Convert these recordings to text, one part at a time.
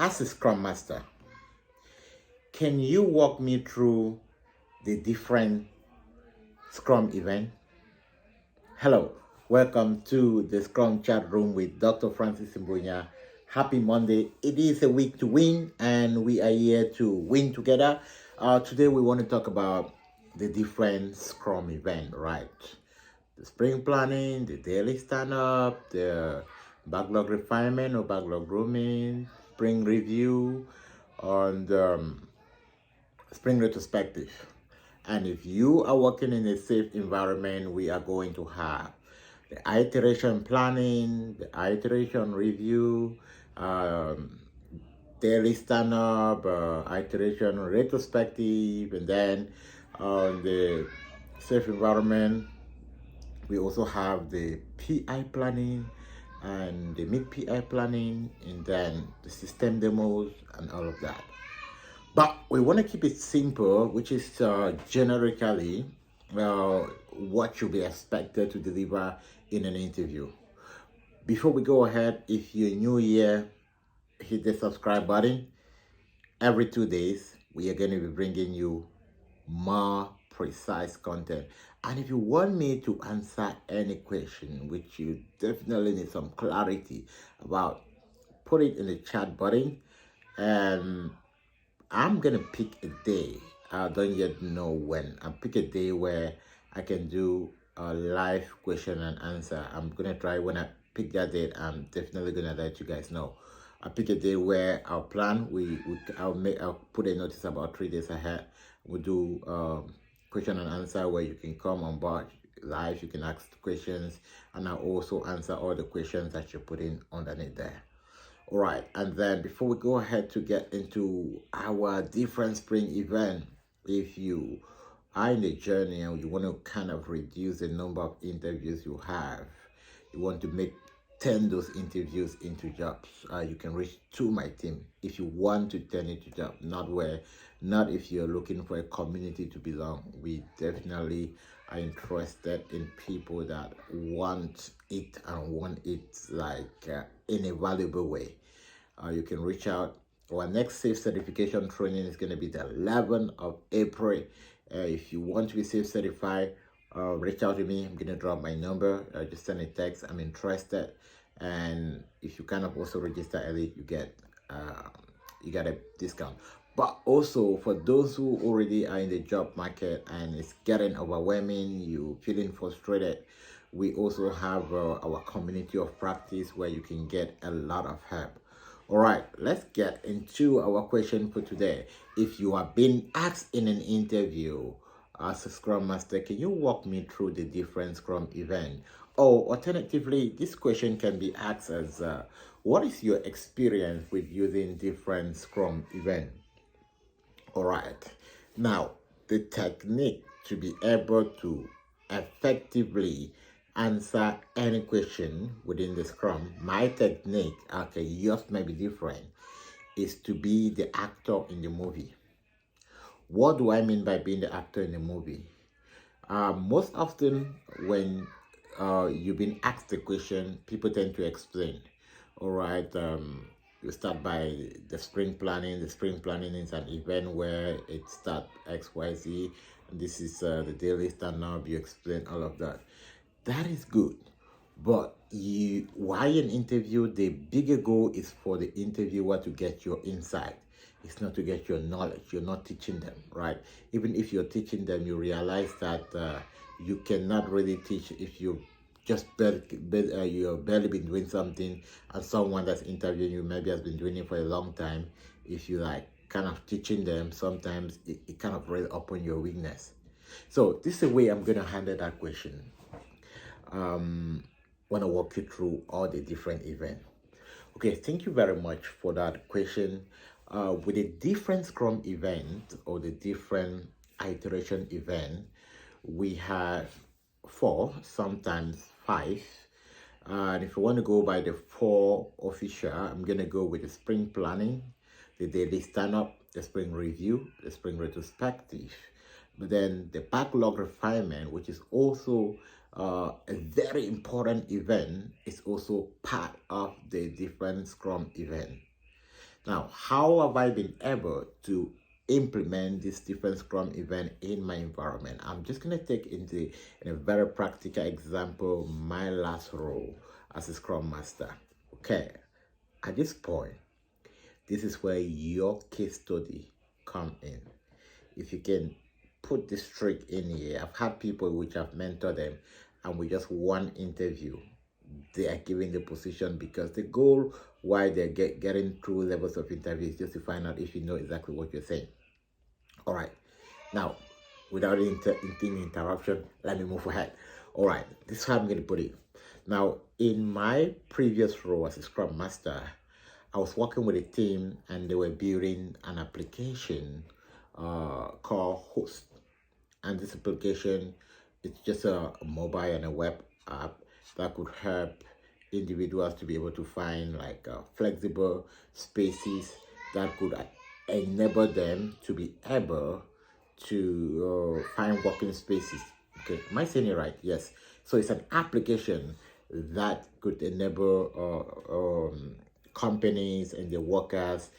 As a Scrum Master, can you walk me through the different Scrum events? Hello, welcome to the Scrum chat room with Dr. Francis Mbunya. Happy Monday. It is a week to win, and we are here to win together. Today, we want to talk about the different Scrum event, right? The sprint planning, the daily stand-up, the backlog refinement or backlog grooming, spring review, and spring retrospective. And if you are working in a safe environment, we are going to have the iteration planning, the iteration review, um, daily stand-up, iteration retrospective, and then the safe environment, we also have the PI planning and the mid-PI planning, and then the system demos and all of that. But we want to keep it simple, which is generically what should be expected to deliver in an interview. Before we go ahead, if you're new here, hit the subscribe button. Every 2 days, we are going to be bringing you more precise content. And if you want me to answer any question, which you definitely need some clarity about, put it in the chat button, and I'm gonna pick a day. I don't yet know when. I'll pick a day where I can do a live question and answer. I'm gonna try. When I pick that date, I'm definitely gonna let you guys know. I'll pick a day where I'll plan. I'll put a notice about 3 days ahead. We'll do question and answer where you can come on board live. You can ask questions, and I'll also answer all the questions that you're putting underneath there. All right, and then before we go ahead to get into our different spring event, if you are in the journey and you want to kind of reduce the number of interviews you have, you want to make 10 those interviews into jobs, you can reach to my team if you want to turn it to job, not if you're looking for a community to belong. We definitely are interested in people that want it and want it like in a valuable way. You can reach out. Our next safe certification training is going to be the 11th of April. If you want to be safe certified, reach out to me. I'm going to drop my number. Just send a text. I'm interested. And if you kind of also register early, you get a discount. But also for those who already are in the job market and it's getting overwhelming, you feeling frustrated, we also have our community of practice where you can get a lot of help. All right, let's get into our question for today. If you are being asked in an interview as a Scrum Master, can you walk me through the different Scrum event? Or alternatively, this question can be asked as, what is your experience with using different Scrum events? All right, now the technique to be able to effectively answer any question within the Scrum, my technique, okay, yours may be different, is to be the actor in the movie. What do I mean by being the actor in the movie? Most often when you've been asked the question, people tend to explain. All right, you start by the spring planning. The spring planning is an event where it starts XYZ. This is the daily stand-up. You explain all of that. That is good. But why an interview? The bigger goal is for the interviewer to get your insight. It's not to get your knowledge. You're not teaching them, right? Even if you're teaching them, you realize that you cannot really teach if you just you've barely been doing something, and someone that's interviewing you maybe has been doing it for a long time. If you like kind of teaching them, sometimes it kind of really open your weakness. So this is the way I'm going to handle that question. Want to walk you through all the different events. Okay, thank you very much for that question. With the different Scrum event or the different iteration event, we have 4, sometimes 5. And if you want to go by the 4 official, I'm going to go with the spring planning, the daily stand-up, the spring review, the spring retrospective. But then the backlog refinement, which is also a very important event, is also part of the different Scrum event. Now, how have I been able to implement this different Scrum event in my environment? I'm just going to take in a very practical example my last role as a Scrum Master. Okay, at this point, this is where your case study come in. If you can put this trick in here, I've had people which I've mentored them, and with just one interview, they are given the position, because the goal why they're getting through levels of interviews just to find out if you know exactly what you're saying. All right, now without any interruption, let me move ahead. All right, this is how I'm going to put it. Now, in my previous role as a Scrum Master, I was working with a team and they were building an application called Host. And this application, it's just a mobile and a web app that could help individuals to be able to find like flexible spaces that could enable them to be able to find working spaces. Okay, am I saying it right? Yes. So it's an application that could enable companies and their workers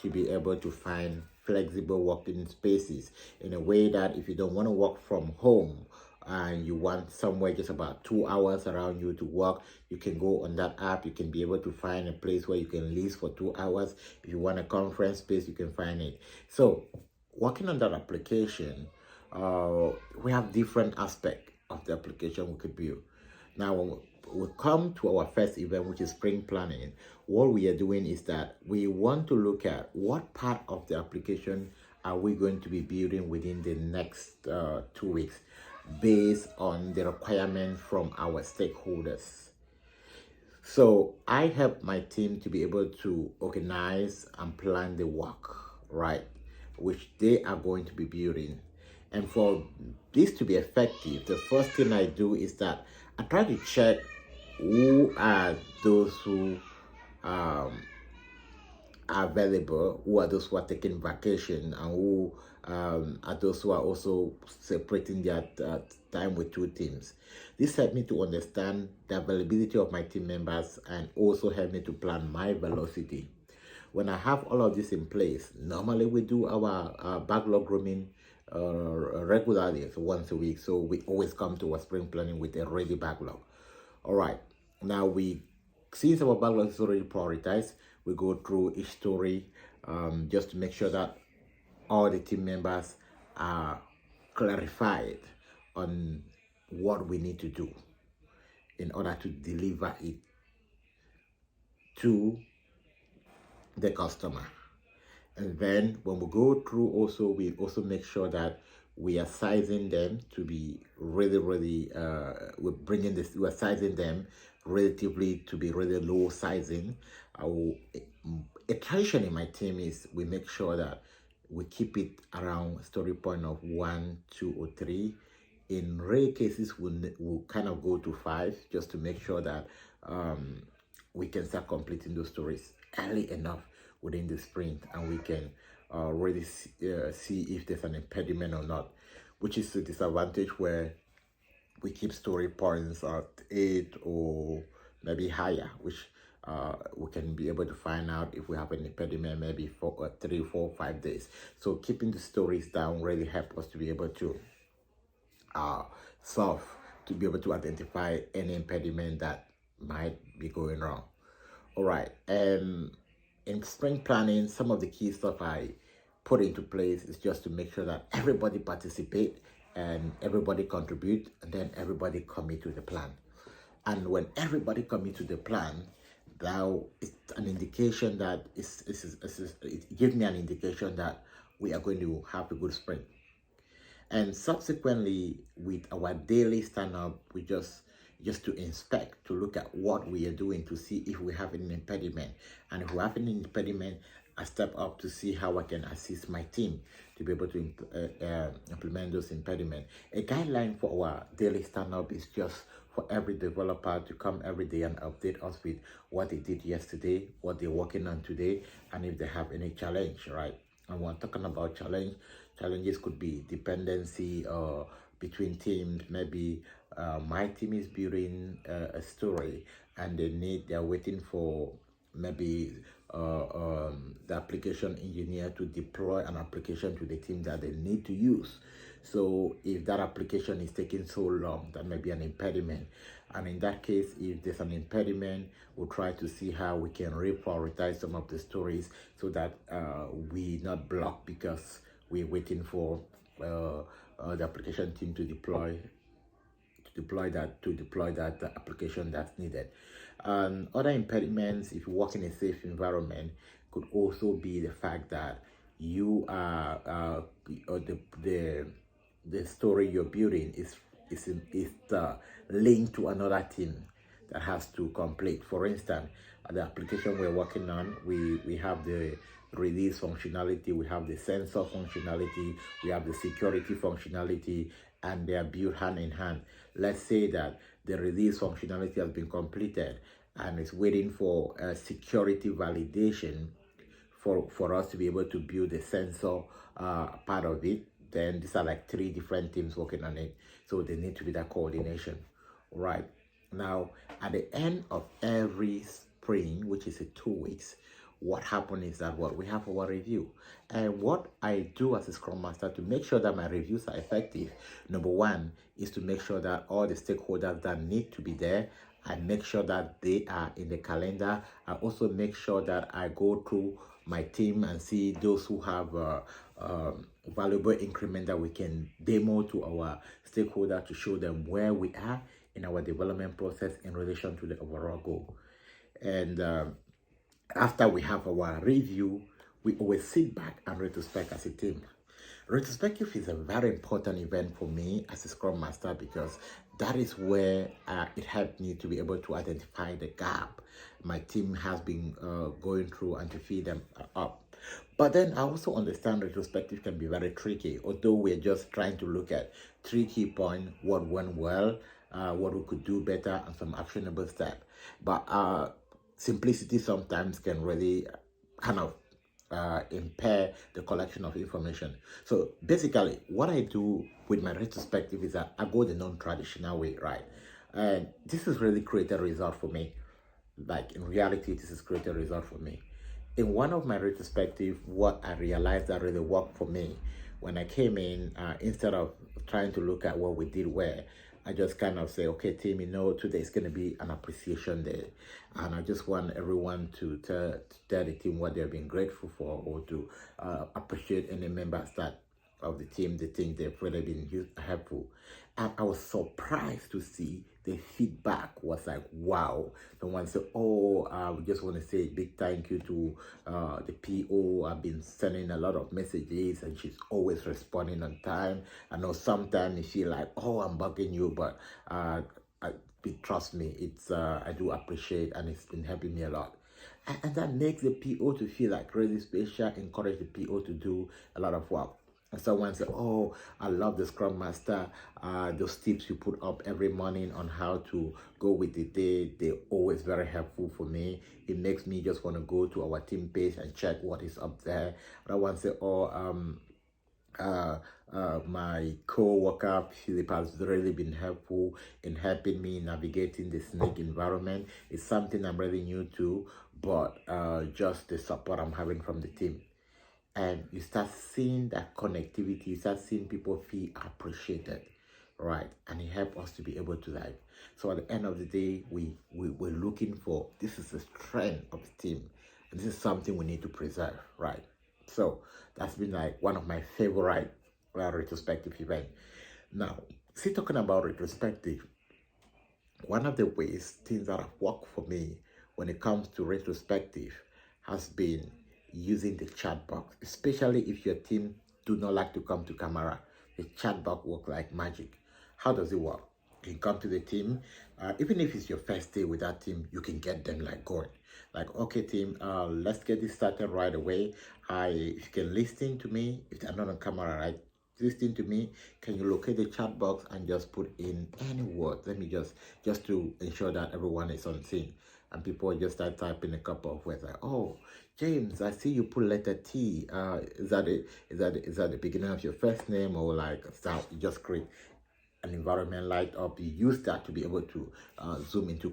to be able to find flexible working spaces in a way that if you don't want to work from home and you want somewhere just about 2 hours around you to work, you can go on that app. You can be able to find a place where you can lease for 2 hours. If you want a conference space, you can find it. So working on that application, we have different aspects of the application we could build. Now, when we come to our first event, which is sprint planning, what we are doing is that we want to look at what part of the application are we going to be building within the next 2 weeks based on the requirement from our stakeholders. So I help my team to be able to organize and plan the work, right, which they are going to be building. And for this to be effective, the first thing I do is that I try to check who are those who are available, who are those who are taking vacation, and who are those who are also separating their time with two teams. This helped me to understand the availability of my team members and also helped me to plan my velocity. When I have all of this in place, normally we do our backlog grooming regularly, so once a week. So we always come to our sprint planning with a ready backlog. All right, now since our backlog is already prioritized, we go through each story just to make sure that all the team members are clarified on what we need to do in order to deliver it to the customer. And then when we go through also, we also make sure that we are sizing them to be really we're sizing them relatively to be really low sizing. A tradition in my team is we make sure that we keep it around story point of 1, 2, or 3. In rare cases, we'll kind of go to 5 just to make sure that we can start completing those stories early enough within the sprint, and we can really see if there's an impediment or not, which is the disadvantage where we keep story points at 8 or maybe higher, which we can be able to find out if we have an impediment maybe for 3, 4, 5 days. So keeping the stories down really helps us to be able to solve, to be able to identify any impediment that might be going wrong. All right, and in sprint planning, some of the key stuff I put into place is just to make sure that everybody participate and everybody contribute, and then everybody commit to the plan. And when everybody commit to the plan, now it's an indication that it gives me an indication that we are going to have a good sprint. And subsequently, with our daily stand-up, we just to inspect, to look at what we are doing, to see if we have an impediment. And if we have an impediment, I step up to see how I can assist my team to be able to implement those impediments. A guideline for our daily stand-up is just for every developer to come every day and update us with what they did yesterday, what they're working on today, and if they have any challenge, right? And we're talking about challenges could be dependency between teams. Maybe my team is building a story and they're waiting for maybe the application engineer to deploy an application to the team that they need to use. So if that application is taking so long, that may be an impediment. And in that case, if there's an impediment, we'll try to see how we can reprioritize some of the stories so that we not block because we're waiting for the application team to deploy that application that's needed. And other impediments, if you work in a safe environment, could also be the fact that you are or the story you're building is linked to another team that has to complete. For instance, the application we're working on, we have the release functionality, we have the sensor functionality, we have the security functionality, and they are built hand in hand. Let's say that the release functionality has been completed and is waiting for security validation for us to be able to build the sensor part of it. Then these are like 3 different teams working on it, so they need to be that coordination. Right now, at the end of every sprint, which is 2 weeks, what happens is that we have our review. And what I do as a Scrum Master to make sure that my reviews are effective, number one is to make sure that all the stakeholders that need to be there, I make sure that they are in the calendar. I also make sure that I go through my team and see those who have valuable increment that we can demo to our stakeholder to show them where we are in our development process in relation to the overall goal. And after we have our review, we always sit back and retrospect as a team. Retrospective is a very important event for me as a Scrum Master because that is where it helped me to be able to identify the gap my team has been going through and to feed them up. But then I also understand retrospective can be very tricky, although we're just trying to look at 3 key points, what went well, what we could do better, and some actionable steps. But simplicity sometimes can really kind of impair the collection of information. So basically, what I do with my retrospective is that I go the non-traditional way, right? And this has really created a result for me. Like in reality, this has created a result for me. In one of my retrospective, what I realized that really worked for me when I came in, instead of trying to look at what we did where, I just kind of say, okay, team, today is going to be an appreciation day. And I just want everyone to tell the team what they've been grateful for, or to appreciate any members that of the team they think they've really been helpful. And I was surprised to see the feedback was like, wow. Someone said, oh, we just want to say a big thank you to the PO. I've been sending a lot of messages and she's always responding on time. I know sometimes you feel like, oh, I'm bugging you, but trust me, it's I do appreciate, and it's been helping me a lot. And that makes the PO to feel like really special, encourage the PO to do a lot of work. And someone said, oh, I love the Scrum Master. Those tips you put up every morning on how to go with the day, they're always very helpful for me. It makes me just want to go to our team page and check what is up there. And I want to say, oh, my co-worker Philip has really been helpful in helping me navigating the snake environment. It's something I'm really new to, but just the support I'm having from the team. And you start seeing that connectivity, you start seeing people feel appreciated, right? And it helps us to be able to so at the end of the day, we're looking for, this is the strength of the team, and this is something we need to preserve, right? So that's been like one of my favorite retrospective events. Now, still talking about retrospective, one of the things that have worked for me when it comes to retrospective has been using the chat box, especially if your team do not like to come to camera. The chat box works like magic. How does it work? You can come to the team, even if it's your first day with that team, you can get them going. Like, okay, team, let's get this started right away. If you can listen to me, if they're not on camera, right? Listen to me. Can you locate the chat box and just put in any word? Let me just to ensure that everyone is on scene. And people just start typing a couple of words like, oh, James, I see you put letter T. Is that the beginning of your first name, or like start? You just create an environment light up. You use that to be able to zoom into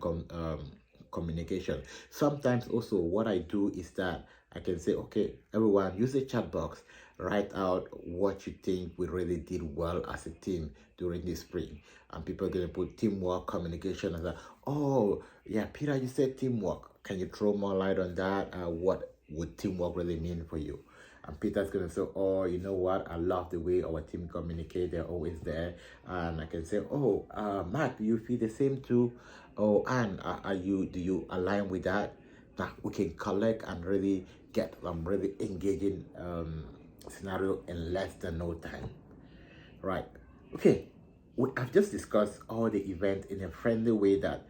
communication. Sometimes also what I do is that I can say, okay, everyone use the chat box, write out what you think we really did well as a team during this sprint. And people are going to put teamwork, communication, and that. Oh, yeah, Peter, you said teamwork. Can you throw more light on that? What would teamwork really mean for you? And Peter's gonna say, oh, you know what? I love the way our team communicate. They're always there. And I can say, oh, Mark, do you feel the same too? Oh, Anne, do you align with that? That we can collect and really get really engaging scenario in less than no time, right? Okay, I've just discussed all the event in a friendly way that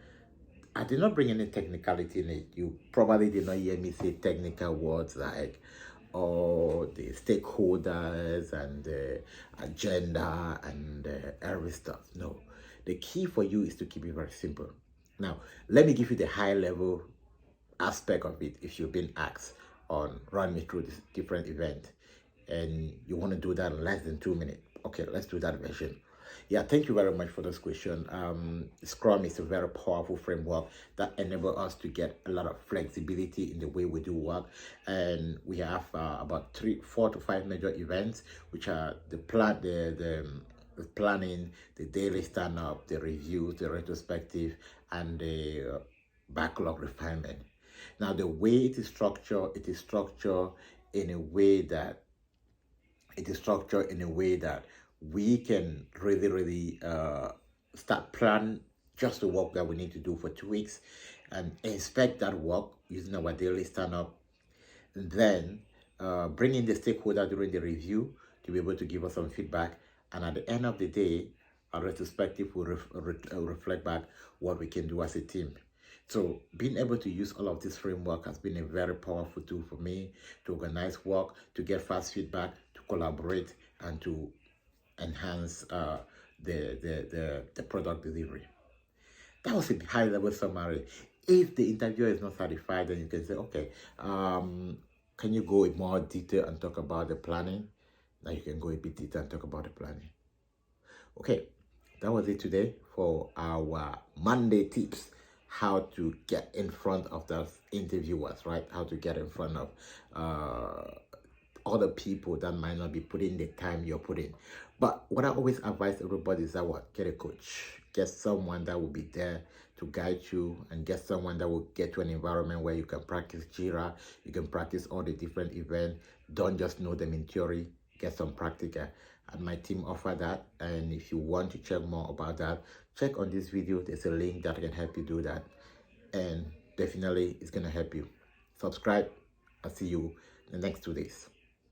I did not bring any technicality in it. You probably did not hear me say technical words like or the stakeholders and the agenda and every stuff. No, the key for you is to keep it very simple. Now, let me give you the high level aspect of it if you've been asked on run me through this different event and you want to do that in less than 2 minutes. Okay, let's do that version. Yeah, thank you very much for this question. Scrum is a very powerful framework that enables us to get a lot of flexibility in the way we do work. And we have about 4 to 5 major events, which are the planning, the daily stand-up, the reviews, the retrospective, and the backlog refinement. Now, the way it is structured in a way that we can really start plan just the work that we need to do for 2 weeks and inspect that work using our daily stand-up, and then bring in the stakeholder during the review to be able to give us some feedback, and at the end of the day our retrospective will reflect back what we can do as a team. So being able to use all of this framework has been a very powerful tool for me to organize work, to get fast feedback, to collaborate, and to enhance the product delivery. That was a high-level summary. If the interviewer is not satisfied, then you can say, okay, can you go in more detail and talk about the planning? Now you can go a bit detail and talk about the planning. Okay, that was it today for our Monday tips. How to get in front of the interviewers, right? How to get in front of other people that might not be putting the time you're putting. But what I always advise everybody is that get a coach. Get someone that will be there to guide you, and get someone that will get to an environment where you can practice Jira, you can practice all the different events. Don't just know them in theory, get some practical. And my team offer that. And if you want to check more about that, check on this video. There's a link that can help you do that. And definitely it's going to help you. Subscribe. I'll see you in the next 2 days.